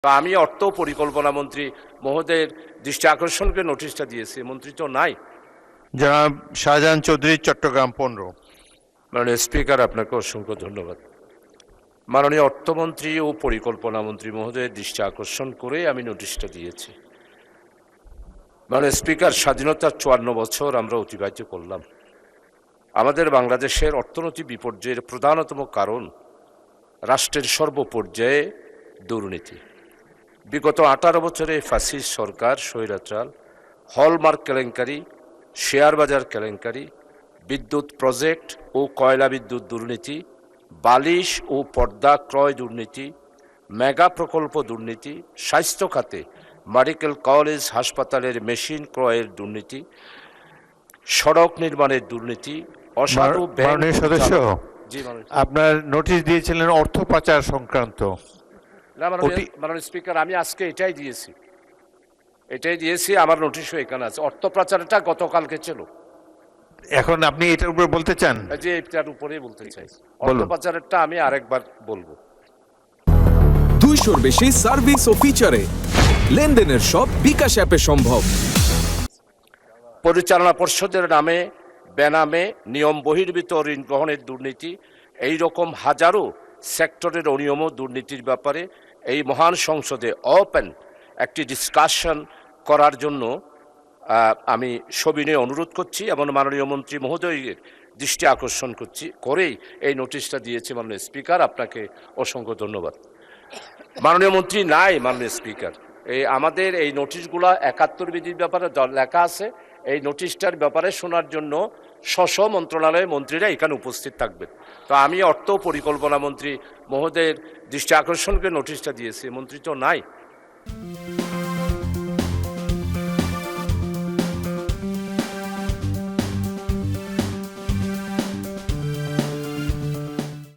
তো আমি অর্থ পরিকল্পনা মন্ত্রী মহোদয়ের দৃষ্টি আকর্ষণকে নোটিশটা দিয়েছি, মন্ত্রী তো নাই। জনাব শাহজাহান চৌধুরী, চট্টগ্রাম 15। মাননীয় স্পিকার, আপনাকে অসংখ্য ধন্যবাদ। মাননীয় অর্থমন্ত্রী ও পরিকল্পনা মন্ত্রী মহোদয়ের দৃষ্টি আকর্ষণ করে আমি নোটিশটা দিয়েছি। মাননীয় স্পিকার, স্বাধীনতার 54 বছর আমরা অতিবাহিত করলাম। আমাদের বাংলাদেশের অর্থনৈতিক বিপর্যয়ের প্রধানতম কারণ রাষ্ট্রের সর্বপর্যায়ে দুর্নীতি। বিগত 18 বছরে ফ্যাসিস্ট সরকার স্বৈরাচার, হলমার্ক কেলেঙ্কারি, শেয়ার বাজার কেলেঙ্কারি, বিদ্যুৎ প্রজেক্ট ও কয়লা বিদ্যুৎ দুর্নীতি, বালিশ ও পর্দা ক্রয় দুর্নীতি, মেগা প্রকল্প দুর্নীতি, স্বাস্থ্য খাতে মেডিকেল কলেজ হাসপাতালের মেশিন ক্রয়ের দুর্নীতি, সড়ক নির্মাণের দুর্নীতি, অসাধু ব্যাংক সদস্য, জি আপনার নোটিশ দিয়েছিলেন অর্থ পাচার সংক্রান্ত। না মাননীয় স্পিকার, আমি আজকে এটাই দিয়েছি, আমার নোটিশও এখানে আছে। অর্থ পাচারটা গতকালকে ছিল। এখন আপনি এটার উপর বলতে চান? যে এটার উপরেই বলতে চাই। অর্থ পাচারেরটা আমি আরেকবার বলবো। 200-র বেশি সার্ভিস ও ফিচারে লেনদেনের সব বিকাশ অ্যাপে সম্ভব। পরিচালনা পর্ষদের নামে বেনামে নিয়ম বহির্ভূত ঋণ গ্রহণের দুর্নীতি, এই রকম হাজারো সেক্টরের অনিয়ম দুর্নীতির ব্যাপারে এই মহান সংসদে ওপেন একটি ডিসকাশন করার জন্য আমি সবিনয়ে অনুরোধ করছি এবং মাননীয় মন্ত্রী মহোদয়ের দৃষ্টি আকর্ষণ করেই এই নোটিশটা দিয়েছি। মাননীয় স্পিকার, আপনাকে অসংখ্য ধন্যবাদ। মাননীয় মন্ত্রী নাই। মাননীয় স্পিকার, আমাদের এই নোটিশগুলা 71 বিধির ব্যাপারে লেখা আছে। এই নোটিশটার ব্যাপারে শোনার জন্য স্ব মন্ত্রণালয়ের মন্ত্রীরা এখানে উপস্থিত থাকবেন। তো আমি অর্থ পরিকল্পনা মন্ত্রী মহোদয়ের দৃষ্টি আকর্ষণকে নোটিশটা দিয়েছি, মন্ত্রী তো নাই।